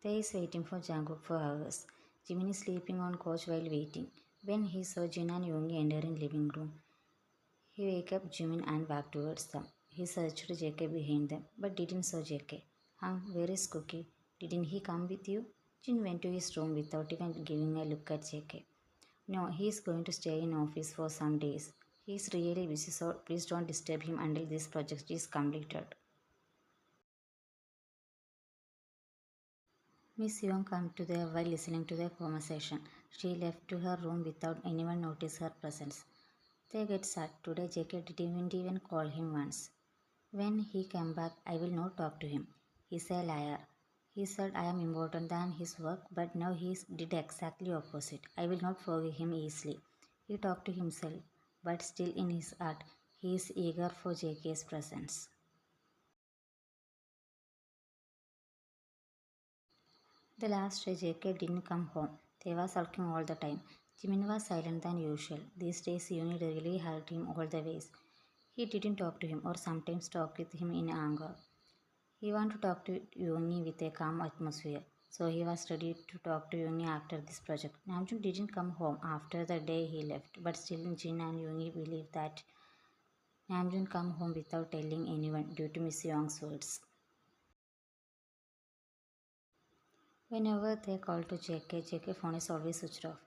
Tae is waiting for Jungkook for hours. Jimin is sleeping on couch while waiting. When he saw Jin and Yoongi entering living room, he wake up Jimin and walked towards them. He searched JK behind them, but didn't saw JK. Where is Cookie? Didn't he come with you? Jin went to his room without even giving a look at JK. No, he is going to stay in office for some days. He is really busy, so please don't disturb him until this project is completed. Miss Young came to there while listening to their conversation. She left to her room without anyone notice her presence. They get sad. Today JK didn't even call him once. When he came back, I will not talk to him. He's a liar. He said I am important than his work, but now he did exactly opposite. I will not forgive him easily. He talked to himself, but still in his heart, he is eager for JK's presence. The last day JK didn't come home. They were sulking all the time. Jimin was silent than usual. These days Uni really hurt him all the ways. He didn't talk to him or sometimes talk with him in anger. He wanted to talk to Yoongi with a calm atmosphere, so he was ready to talk to Yoongi after this project. Namjoon didn't come home after the day he left, but still Jin and Yoongi believe that Namjoon come home without telling anyone due to Miss Young's words. Whenever they called to JK phone is always switched off.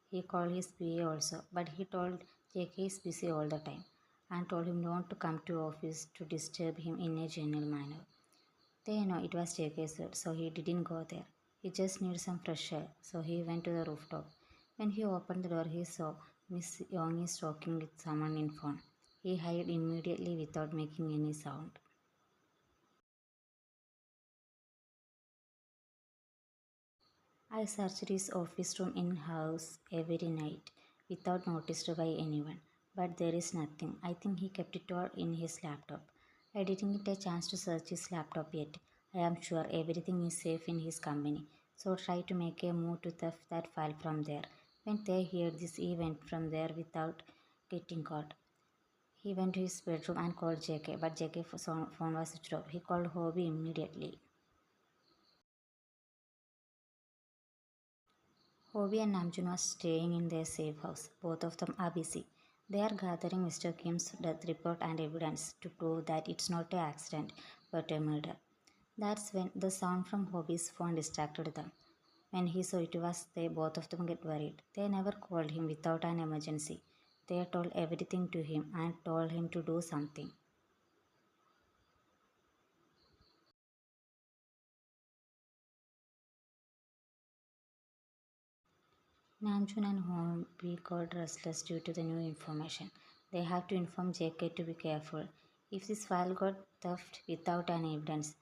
He called his PA also, but he told JK is busy all the time and told him not to come to office to disturb him in a general manner. They know it was JK's word, so he didn't go there. He just needed some fresh air, so he went to the rooftop. When he opened the door, he saw Miss Young is talking with someone in phone. He hid immediately without making any sound. I searched his office room in house every night without noticed by anyone, but there is nothing. I think he kept it all in his laptop. I didn't get a chance to search his laptop yet. I am sure everything is safe in his company, so try to make a move to theft that file from there. When they heard this, he went from there without getting caught. He went to his bedroom and called JK, but JK's phone was switched off. He called Hobie immediately. Hobie and Namjoon are staying in their safe house. Both of them are busy. They are gathering Mr. Kim's death report and evidence to prove that it's not an accident but a murder. That's when the sound from Hobie's phone distracted them. When he saw it was they, both of them get worried. They never called him without an emergency. They told everything to him and told him to do something. Namjoon and Hobie got restless due to the new information. They have to inform JK to be careful. If this file got theft without any evidence,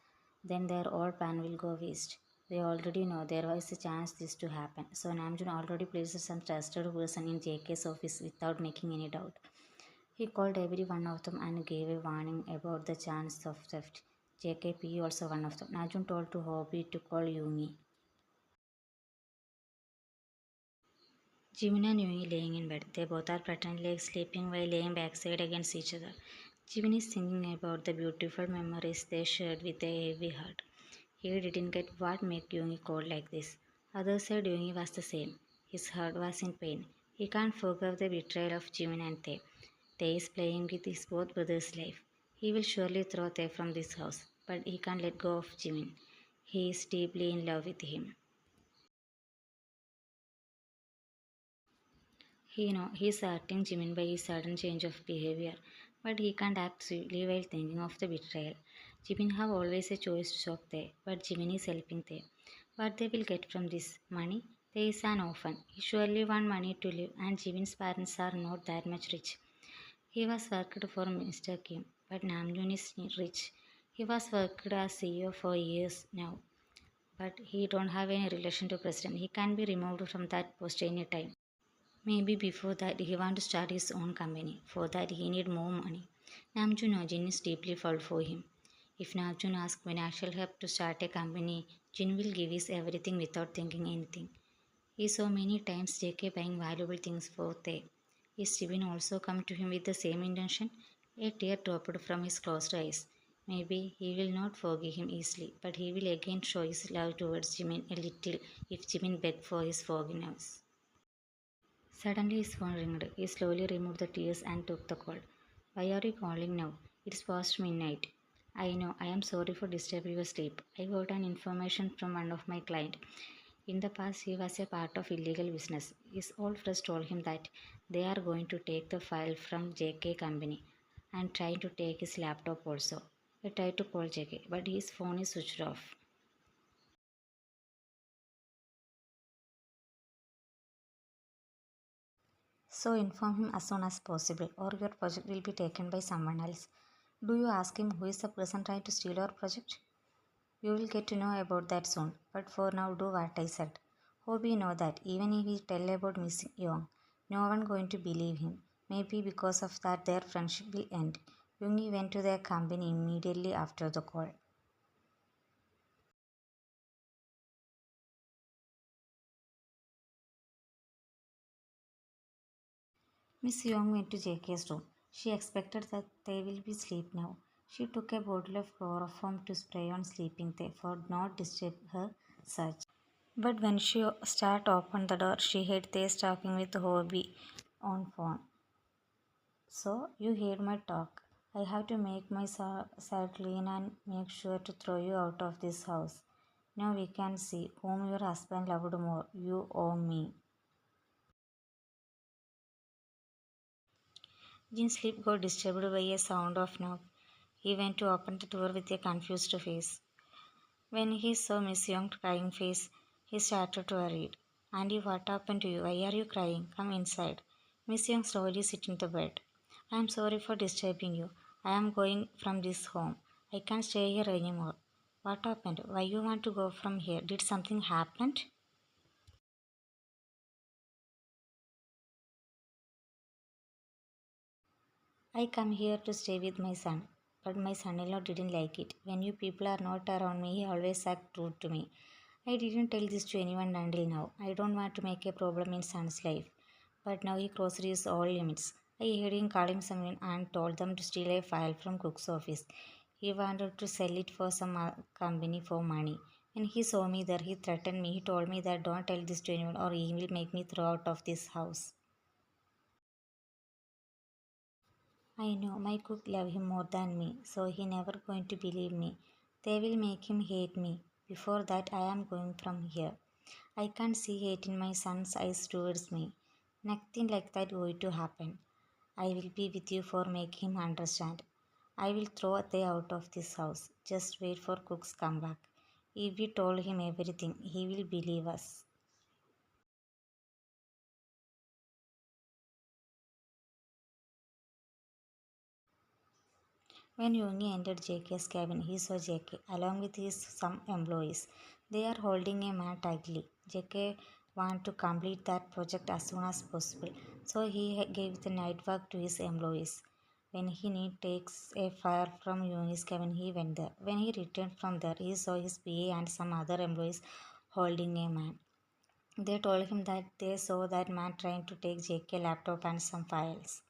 then their whole plan will go waste. They already know there was a chance this to happen, so Namjoon already placed some trusted person in JK's office without making any doubt. He called every one of them and gave a warning about the chance of theft. JKP also one of them. Namjoon told to Hobie to call Yumi. Jimin and Yui laying in bed. They both are pretending like sleeping while laying backside against each other. Jimin is thinking about the beautiful memories they shared with a heavy heart. He didn't get what made Yui cold like this. Others said Yui was the same. His heart was in pain. He can't forgive the betrayal of Jimin and Tae. Tae is playing with his both brothers' life. He will surely throw Tae from this house, but he can't let go of Jimin. He is deeply in love with him. He's hurting Jimin by his sudden change of behavior, but he can't act sweetly while thinking of the betrayal. Jimin have always a choice to shock Tae, but Jimin is helping Tae. What they will get from this? Money? Tae is an orphan. He surely want money to live, and Jimin's parents are not that much rich. He was worked for Mr. Kim, but Namjoon is rich. He was worked as CEO for years now, but he don't have any relation to president. He can be removed from that post any time. Maybe before that he want to start his own company. For that he need more money. Namjoon knows Jin is deeply fall for him. If Namjoon asks financial help to start a company, Jin will give his everything without thinking anything. He saw many times JK buying valuable things for Tae. Is Jibin also come to him with the same intention? A tear dropped from his closed eyes. Maybe he will not forgive him easily, but he will again show his love towards Jimin a little if Jimin begged for his forgiveness. Suddenly his phone rang. He slowly removed the tears and took the call. Why are you calling now? It's past midnight. I know, I am sorry for disturbing your sleep. I got an information from one of my clients. In the past, he was a part of illegal business. His old friends told him that they are going to take the file from JK company and trying to take his laptop also. I tried to call JK, but his phone is switched off. So inform him as soon as possible, or your project will be taken by someone else. Do you ask him who is the person trying to steal our project? You will get to know about that soon, but for now do what I said. Hope you know that even if he tell about missing Young, no one going to believe him. Maybe because of that their friendship will end. Yoongi went to their company immediately after the call. Miss Young went to JK's room. She expected that they will be asleep now. She took a bottle of chloroform to spray on sleeping they for not disturb her search. But when she start open the door, she heard they talking with Hobie on phone. So you heard my talk. I have to make my side clean and make sure to throw you out of this house. Now we can see whom your husband loved more, you or me. Jin's sleep got disturbed by a sound of knock. He went to open the door with a confused face. When he saw Miss Young's crying face, he started to worry. Andy, what happened to you? Why are you crying? Come inside. Miss Young slowly sit in the bed. I am sorry for disturbing you. I am going from this home. I can't stay here anymore. What happened? Why you want to go from here? Did something happen? I come here to stay with my son, but my son-in-law didn't like it. When you people are not around me, he always act rude to me. I didn't tell this to anyone until now. I don't want to make a problem in son's life. But now he crossed his all limits. I heard him calling someone and told them to steal a file from Cook's office. He wanted to sell it for some company for money. When he saw me there, he threatened me. He told me that don't tell this to anyone or he will make me throw out of this house. I know my cook love him more than me, so he never going to believe me. They will make him hate me. Before that I am going from here. I can't see hate in my son's eyes towards me. Nothing like that going to happen. I will be with you for making him understand. I will throw they out of this house. Just wait for Cook's comeback. If we told him everything, he will believe us. When Yoongi entered JK's cabin, he saw JK along with his some employees. They are holding a man tightly. JK want to complete that project as soon as possible, so he gave the night work to his employees. When he need takes a fire from Yoongi's cabin, he went there. When he returned from there, he saw his PA and some other employees holding a man. They told him that they saw that man trying to take JK laptop and some files.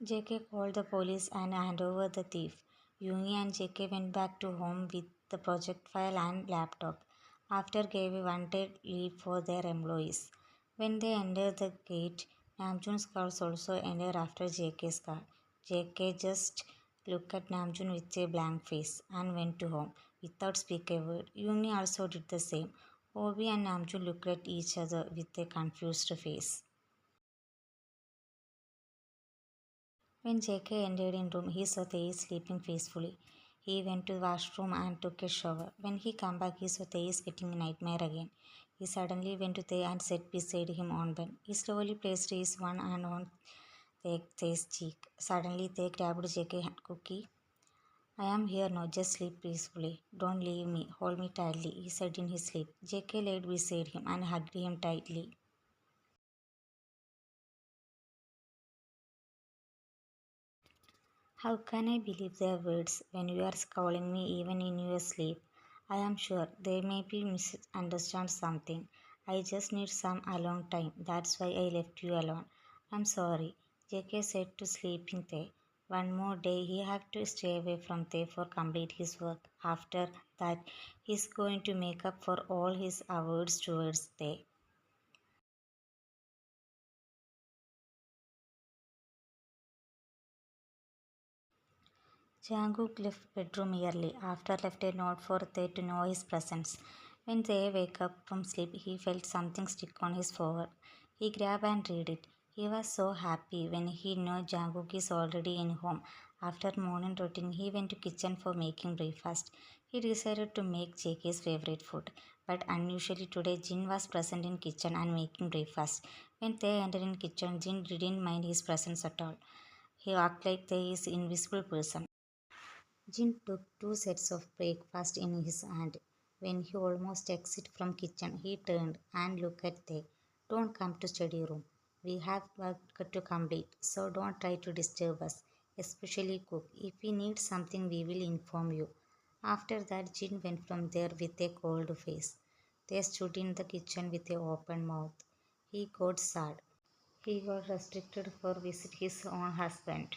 JK called the police and handed over the thief. Yoongi and JK went back to home with the project file and laptop. After gave a one-day leave for their employees. When they entered the gate, Namjoon's car also entered after JK's car. JK just looked at Namjoon with a blank face and went to home without speaking a word. Yoongi also did the same. Obi and Namjoon looked at each other with a confused face. When JK entered in room, he saw Tei sleeping peacefully. He went to the washroom and took a shower. When he came back, he saw Tei getting a nightmare again. He suddenly went to Tei and sat beside him on bed. He slowly placed his one hand on Tei's cheek. Suddenly, Tei grabbed JK cookie. I am here now, just sleep peacefully. Don't leave me, hold me tightly, he said in his sleep. JK laid beside him and hugged him tightly. How can I believe their words when you are calling me even in your sleep? I am sure they may be misunderstand something. I just need some alone time. That's why I left you alone. I'm sorry, JK said to sleeping Tay. One more day he had to stay away from Tay for complete his work. After that, he's going to make up for all his awards towards Tay. Jungkook left bedroom early. After left a note for Tae to know his presence. When Tae wake up from sleep, he felt something stick on his forehead. He grabbed and read it. He was so happy when he knew Jungkook is already in home. After morning routine, he went to kitchen for making breakfast. He decided to make JK's favorite food. But unusually today, Jin was present in kitchen and making breakfast. When Tae entered in kitchen, Jin didn't mind his presence at all. He acted like Tae is invisible person. Jin took two sets of breakfast in his hand. When he almost exited from kitchen, he turned and looked at Tae. Don't come to study room. We have work to complete, so don't try to disturb us, especially cook. If we need something, we will inform you. After that, Jin went from there with a cold face. They stood in the kitchen with an open mouth. He got sad. He got restricted for visit his own husband.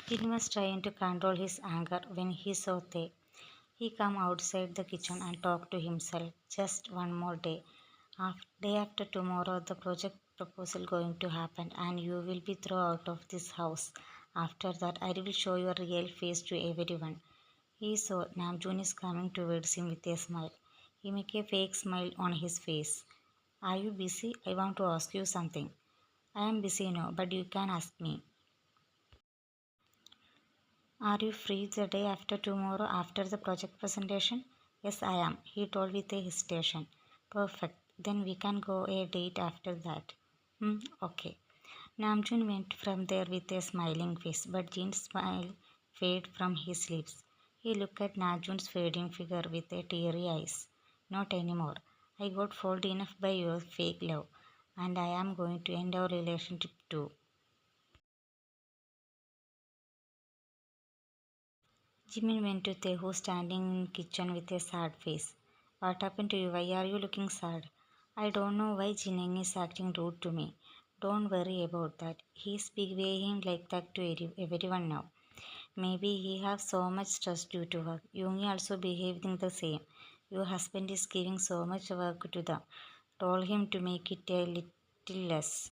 Jin was trying to control his anger when he saw Tae. He came outside the kitchen and talked to himself. Just one more day. Day after tomorrow, the project proposal going to happen, and you will be thrown out of this house. After that, I will show your real face to everyone. He saw Namjoon is coming towards him with a smile. He made a fake smile on his face. Are you busy? I want to ask you something. I am busy now, but you can ask me. Are you free the day after tomorrow after the project presentation? Yes, I am, he told with a hesitation. Perfect. Then we can go a date after that. Okay. Namjoon went from there with a smiling face, but Jin's smile faded from his lips. He looked at Namjoon's fading figure with a teary eyes. Not anymore. I got fooled enough by your fake love, and I am going to end our relationship too. Jimin went to Tehu standing in kitchen with a sad face. What happened to you? Why are you looking sad? I don't know why Jineng is acting rude to me. Don't worry about that. He's behaving like that to everyone now. Maybe he has so much stress due to work. Yoongi also behaving the same. Your husband is giving so much work to them. Told him to make it a little less.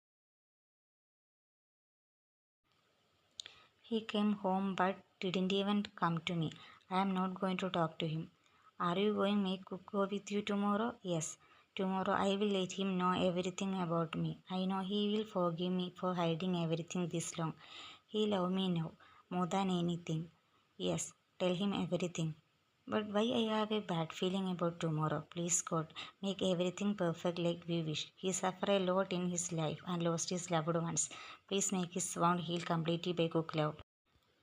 He came home but didn't even come to me. I am not going to talk to him. Are you going to make cook go with you tomorrow? Yes. Tomorrow I will let him know everything about me. I know he will forgive me for hiding everything this long. He loves me now more than anything. Yes, tell him everything. But why I have a bad feeling about tomorrow? Please God, make everything perfect like we wish. He suffered a lot in his life and lost his loved ones. Please make his wound heal completely by cook love.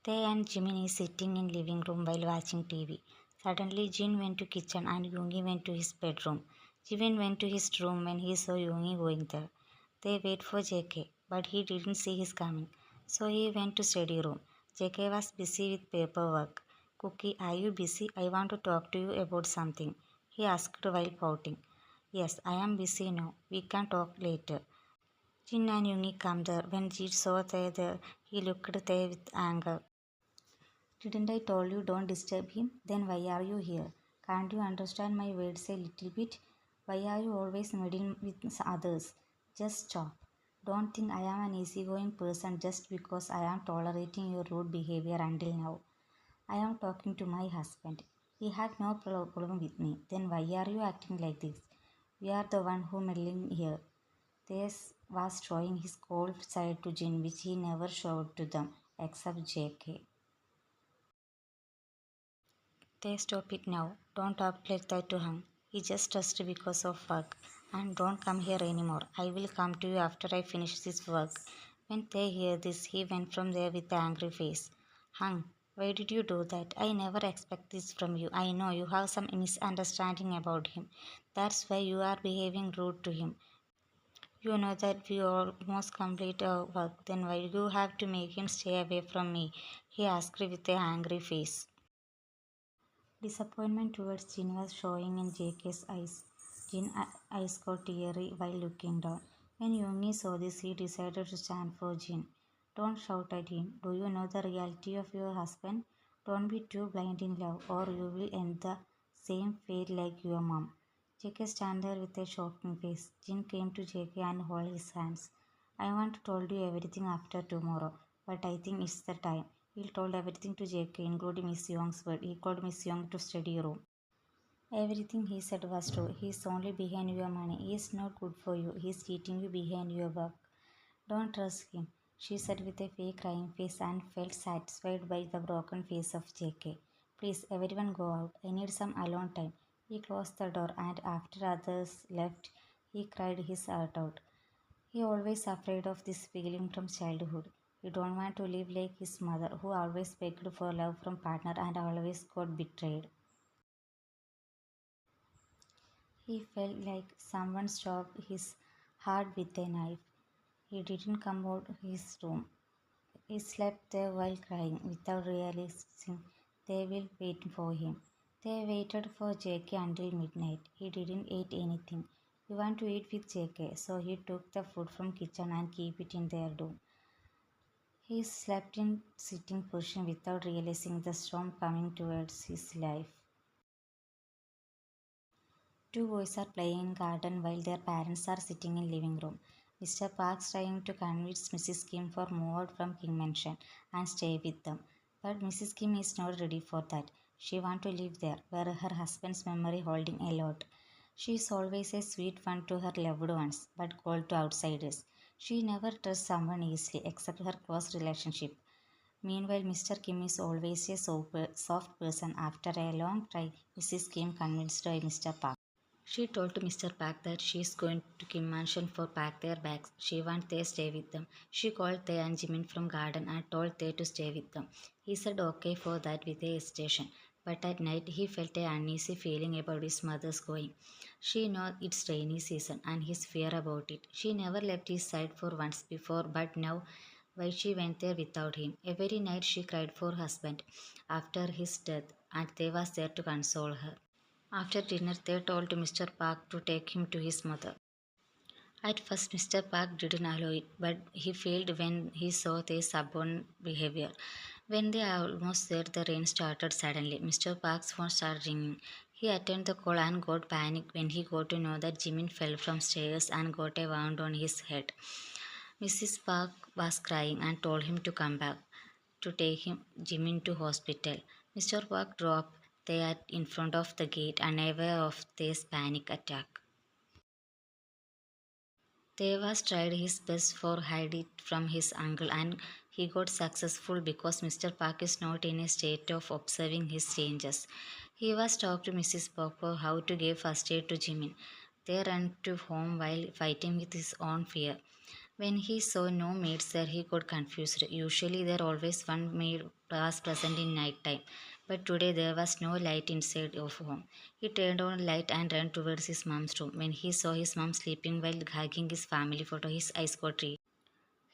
They and Jimin is sitting in living room while watching TV. Suddenly Jin went to kitchen and Yoongi went to his bedroom. Jimin went to his room when he saw Yoongi going there. They wait for JK, but he didn't see his coming. So he went to study room. JK was busy with paperwork. Cookie, are you busy? I want to talk to you about something. He asked while pouting. Yes, I am busy now. We can talk later. Jin and Yoongi come there. When Jin saw they there, he looked at they with anger. Didn't I told you don't disturb him? Then why are you here? Can't you understand my words a little bit? Why are you always meddling with others? Just stop. Don't think I am an easygoing person just because I am tolerating your rude behavior until now. I am talking to my husband. He had no problem with me. Then why are you acting like this? We are the one who meddling here. This was showing his cold side to Jin which he never showed to them except JK. They stop it now. Don't talk like that to him. He just stressed because of work. And don't come here anymore. I will come to you after I finish this work. When they hear this, he went from there with an angry face. Hung, why did you do that? I never expect this from you. I know you have some misunderstanding about him. That's why you are behaving rude to him. You know that we almost complete our work. Then why do you have to make him stay away from me? He asked with an angry face. Disappointment towards Jin was showing in JK's eyes. Jin's eyes got teary while looking down. When Yoonmin saw this, he decided to stand for Jin. Don't shout at him. Do you know the reality of your husband? Don't be too blind in love, or you will end the same fate like your mom. JK stand there with a shocking face. Jin came to JK and held his hands. I want to told you everything after tomorrow, but I think it's the time. He told everything to JK, including Miss Young's word. He called Miss Young to study room. Everything he said was true. He's only behind your money. He's not good for you. He's cheating you behind your back. Don't trust him, she said with a fake crying face and felt satisfied by the broken face of JK. Please, everyone go out. I need some alone time. He closed the door and after others left, he cried his heart out. He always afraid of this feeling from childhood. He don't want to live like his mother, who always begged for love from partner and always got betrayed. He felt like someone stabbed his heart with a knife. He didn't come out his room. He slept there while crying, without realizing they were waiting for him. They waited for JK until midnight. He didn't eat anything. He wanted to eat with JK, so he took the food from kitchen and keep it in their room. He slept in sitting position without realizing the storm coming towards his life. Two boys are playing in garden while their parents are sitting in living room. Mr. Parks trying to convince Mrs. Kim for move out from King Mansion and stay with them. But Mrs. Kim is not ready for that. She want to live there, where her husband's memory holding a lot. She is always a sweet one to her loved ones, but cold to outsiders. She never trusts someone easily except her close relationship. Meanwhile, Mr. Kim is always a soft person. After a long try, Mrs. Kim convinced by Mr. Park. She told to Mr. Park that she is going to Kim Mansion for pack their bags. She wants they stay with them. She called Tae and Jimin from garden and told Tae to stay with them. He said okay for that with a hesitation. But at night he felt an uneasy feeling about his mother's going. She knows it's rainy season and his fear about it. She never left his side for once before, but now why she went there without him. Every night she cried for her husband after his death and Tae was there to console her. After dinner, they told Mr. Park to take him to his mother. At first, Mr. Park didn't allow it, but he failed when he saw their stubborn behavior. When they are almost there, the rain started suddenly. Mr. Park's phone started ringing. He attended the call and got panicked when he got to know that Jimin fell from stairs and got a wound on his head. Mrs. Park was crying and told him to come back to take him Jimin to hospital. Mr. Park dropped there in front of the gate, unaware of this panic attack. Devas tried his best for hide it from his uncle and he got successful because Mr. Park is not in a state of observing his changes. He was talked to Mrs. Park for how to give first aid to Jimin. They ran to home while fighting with his own fear. When he saw no maids there, he got confused. Usually, there always one maid was present in night time, but today there was no light inside of home. He turned on a light and ran towards his mom's room. When he saw his mom sleeping while hugging his family photo, his eyes got red.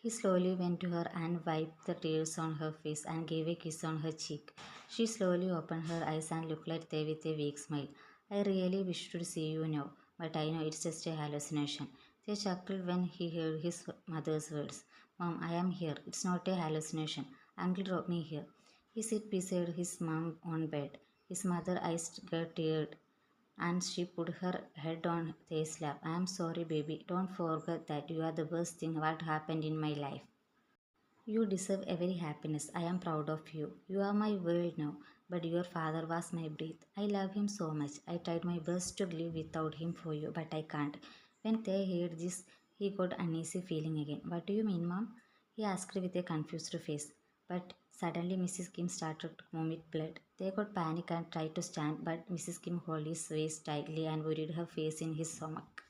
He slowly went to her and wiped the tears on her face and gave a kiss on her cheek. She slowly opened her eyes and looked at them with a weak smile. I really wish to see you now, but I know it's just a hallucination. They chuckled when he heard his mother's words. Mom, I am here. It's not a hallucination. Uncle dropped me here. He sat beside his mom on bed. His mother eyes got teared and she put her head on Thea's lap. I am sorry, baby. Don't forget that you are the best thing what happened in my life. You deserve every happiness. I am proud of you. You are my world now, but your father was my breath. I love him so much. I tried my best to live without him for you, but I can't. When they heard this, he got uneasy feeling again. What do you mean, Mom? He asked with a confused face. But suddenly Mrs. Kim started to vomit blood. They got panic and tried to stand, but Mrs. Kim held his waist tightly and buried her face in his stomach.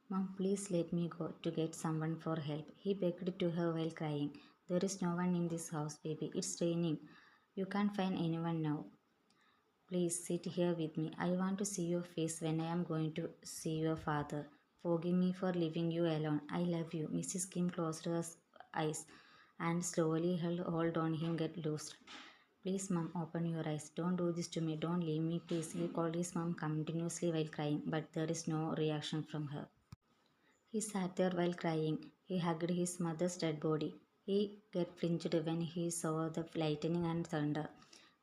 Mom, please let me go to get someone for help. He begged to her while crying. There is no one in this house, baby. It's raining. You can't find anyone now. Please sit here with me. I want to see your face when I am going to see your father. Forgive me for leaving you alone. I love you. Mrs. Kim closed her eyes and slowly held hold on him get loose. Please, mom, open your eyes. Don't do this to me. Don't leave me, please. He called his mom continuously while crying, but there is no reaction from her. He sat there while crying. He hugged his mother's dead body. He get flinched when he saw the lightning and thunder.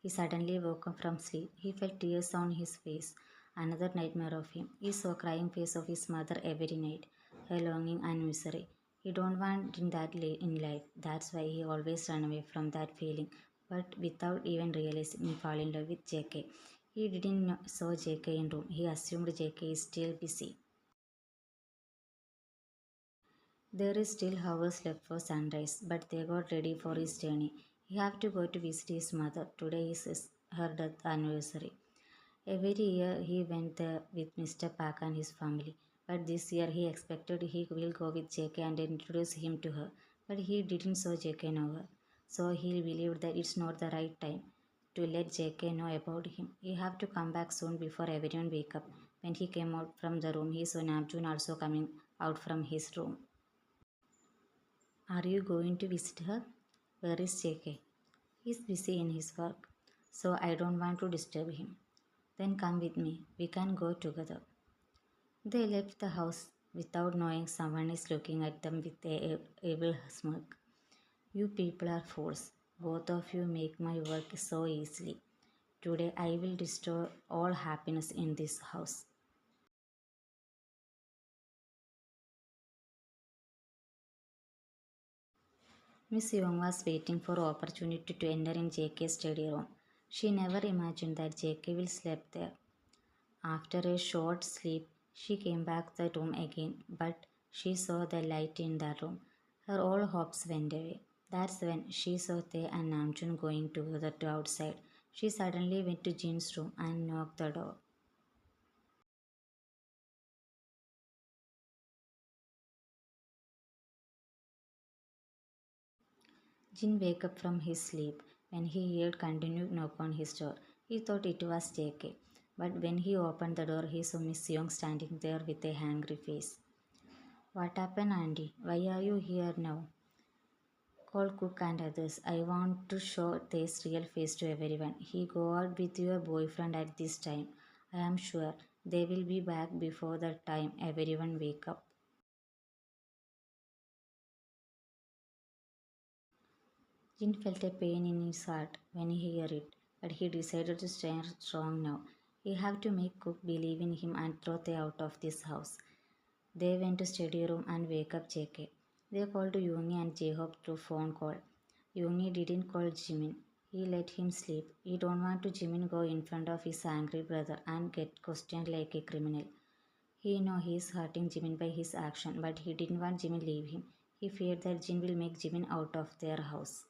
He suddenly woke up from sleep. He felt tears on his face. Another nightmare of him. He saw crying face of his mother every night. Her longing and misery. He don't want in that in life. That's why he always run away from that feeling. But without even realizing, he fall in love with JK. He didn't saw JK in room. He assumed JK is still busy. There is still hours left for sunrise, but they got ready for his journey. He have to go to visit his mother. Today is her death anniversary. Every year he went there with Mr. Park and his family, but this year he expected he will go with JK and introduce him to her, but he didn't saw JK know. So he believed that it's not the right time to let JK know about him. He have to come back soon before everyone wake up. When he came out from the room, he saw Namjoon also coming out from his room. Are you going to visit her? Where is JK? He's busy in his work, so I don't want to disturb him. Then come with me, we can go together. They left the house without knowing someone is looking at them with a evil smirk. You people are fools. Both of you make my work so easily. Today I will destroy all happiness in this house. Miss Young was waiting for opportunity to enter in JK's study room. She never imagined that JK will sleep there. After a short sleep, she came back to the room again, but she saw the light in the room. Her all hopes went away. That's when she saw Tae and Namjoon going together to outside. She suddenly went to Jin's room and knocked the door. Jin woke up from his sleep when he heard continued knock on his door. He thought it was JK, but when he opened the door, he saw Miss Young standing there with a angry face. What happened, Andy? Why are you here now? Call Cook and others. I want to show this real face to everyone. He go out with your boyfriend at this time. I am sure they will be back before the time everyone wake up. Jin felt a pain in his heart when he heard it, but he decided to stay strong now. He have to make Cook believe in him and throw they out of this house. They went to study room and wake up JK. They called to Yoongi and J-Hope through phone call. Yoongi didn't call Jimin. He let him sleep. He don't want to Jimin go in front of his angry brother and get questioned like a criminal. He know he is hurting Jimin by his action, but he didn't want Jimin leave him. He feared that Jin will make Jimin out of their house.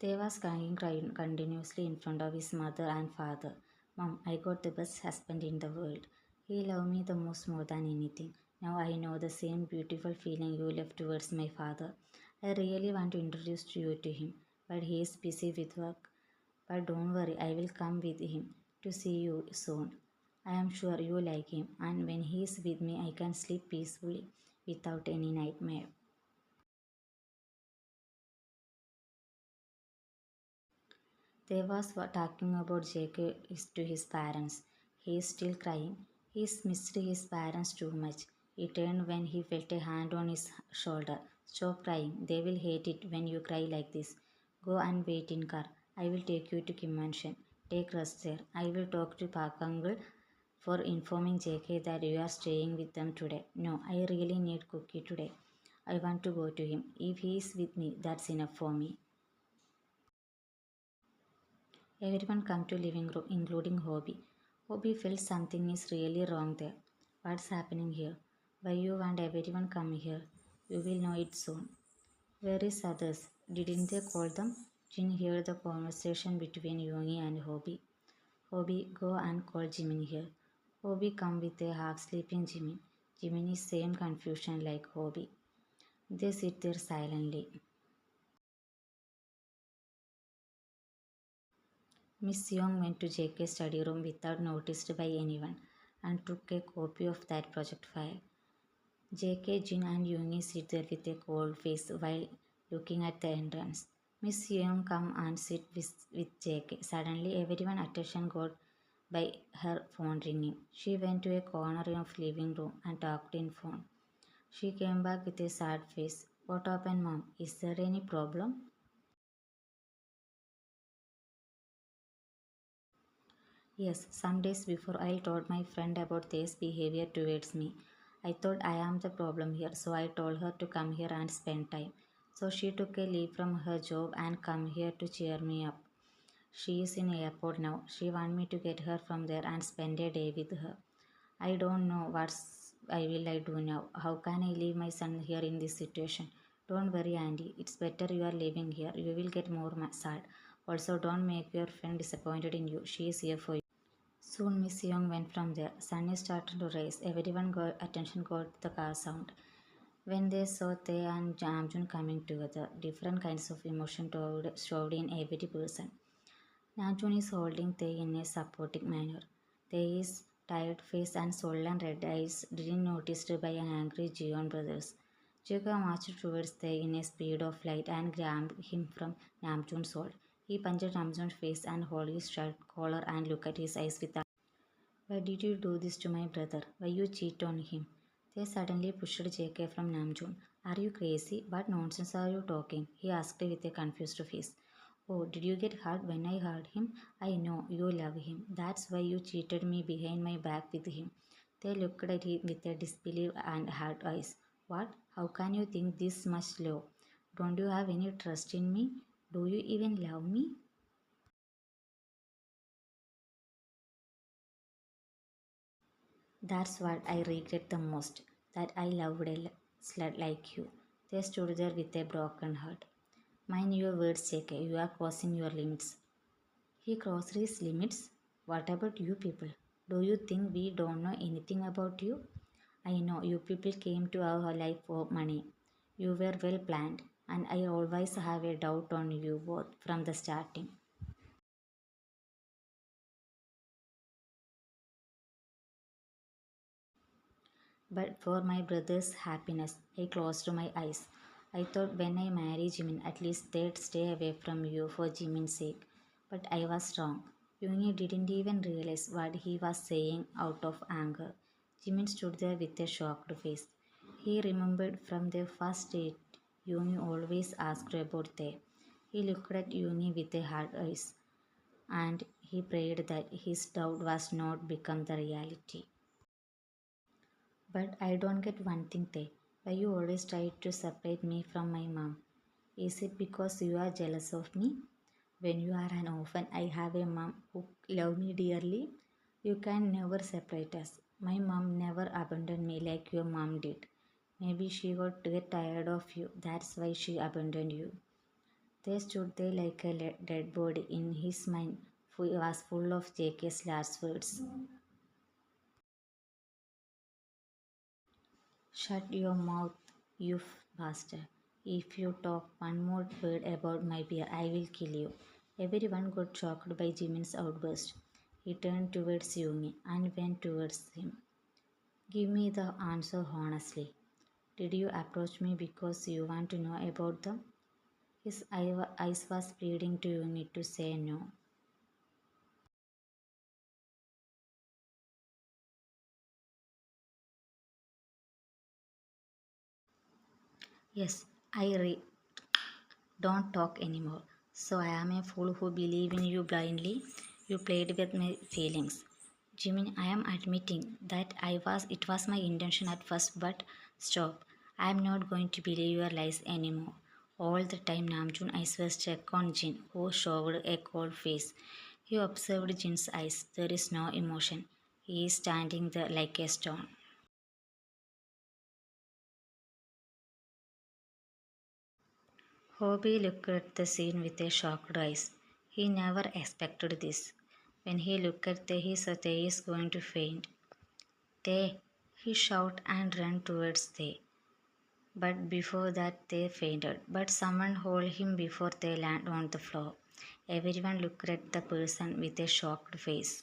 They was crying continuously in front of his mother and father. Mom, I got the best husband in the world. He loved me the most more than anything. Now I know the same beautiful feeling you left towards my father. I really want to introduce you to him, but he is busy with work. But don't worry, I will come with him to see you soon. I am sure you like him, and when he is with me, I can sleep peacefully without any nightmare. They was talking about JK to his parents. He is still crying. He missed his parents too much. He turned when he felt a hand on his shoulder. Stop crying. They will hate it when you cry like this. Go and wait in car. I will take you to Kim Mansion. Take rest there. I will talk to Park Uncle for informing JK that you are staying with them today. No, I really need Cookie today. I want to go to him. If he is with me, that's enough for me. Everyone come to living room, including Hobby. Hobby felt something is really wrong there. What's happening here? Why you want everyone come here? You will know it soon. Where is others? Didn't they call them? Jin heard the conversation between Yoongi and Hobby. Hobby, go and call Jimin here. Hobby come with a half-sleeping Jimin. Jimin is same confusion like Hobby. They sit there silently. Miss Young went to JK's study room without noticed by anyone and took a copy of that project file. JK, Jin and Yoongi sit there with a cold face while looking at the entrance. Miss Young come and sit with JK. Suddenly everyone attention got by her phone ringing. She went to a corner of living room and talked in phone. She came back with a sad face. What happened, mom? Is there any problem? Yes, some days before I told my friend about this behavior towards me. I thought I am the problem here, so I told her to come here and spend time. So she took a leave from her job and come here to cheer me up. She is in airport now. She want me to get her from there and spend a day with her. I don't know I do now. How can I leave my son here in this situation? Don't worry, Andy. It's better you are living here. You will get more sad. Also, don't make your friend disappointed in you. She is here for you. Soon Miss Young went from there. Sun is starting to rise. Everyone got attention got the car sound. When they saw Tae and Namjoon coming together, different kinds of emotion showed in every person. Namjoon is holding Tae in a supporting manner. Tae is tired face and swollen red eyes didn't noticed by an angry Jeon brothers. Jaga marched towards Tae in a speed of light and grabbed him from Namjoon's hold. He punched Namjoon's face and held his shirt collar and looked at his eyes with why did you do this to my brother? Why you cheat on him? They suddenly pushed JK from Namjoon. Are you crazy? What nonsense are you talking? He asked with a confused face. Oh, did you get hurt when I hurt him? I know you love him. That's why you cheated me behind my back with him. They looked at him with a disbelief and hard eyes. What? How can you think this much love? Don't you have any trust in me? Do you even love me? That's what I regret the most, that I loved a slut like you. They stood there with a broken heart. Mind your words, JK, you are crossing your limits. He crossed his limits? What about you people? Do you think we don't know anything about you? I know you people came to our life for money. You were well planned, and I always have a doubt on you both from the starting. But for my brother's happiness, I closed my eyes. I thought when I marry Jimin, at least they'd stay away from you for Jimin's sake. But I was wrong. Yoongi didn't even realize what he was saying out of anger. Jimin stood there with a shocked face. He remembered from their first date, Yoongi always asked about Tae. He looked at Yoongi with a hard eyes, and he prayed that his doubt was not become the reality. But I don't get one thing, Tay. Why you always try to separate me from my mom? Is it because you are jealous of me? When you are an orphan, I have a mom who love me dearly. You can never separate us. My mom never abandoned me like your mom did. Maybe she got get tired of you. That's why she abandoned you. They stood there like a dead body. In his mind, he was full of JK's last words. Shut your mouth, you bastard. If you talk one more word about my beer, I will kill you. Everyone got shocked by Jimin's outburst. He turned towards Yumi and went towards him. Give me the answer honestly. Did you approach me because you want to know about them? His eyes was pleading to Yumi to say no. Yes, don't talk anymore. So I am a fool who believe in you blindly. You played with my feelings. Jimin, I am admitting that it was my intention at first, but stop. I am not going to believe your lies anymore. All the time Namjoon eyes were stuck on Jin, who showed a cold face. He observed Jin's eyes. There is no emotion. He is standing there like a stone. Hobie looked at the scene with a shocked eyes. He never expected this. When he looked at Tae, he saw Tae is going to faint. Tae, he shouted and ran towards Tae. But before that, Tae fainted. But someone held him before they landed on the floor. Everyone looked at the person with a shocked face.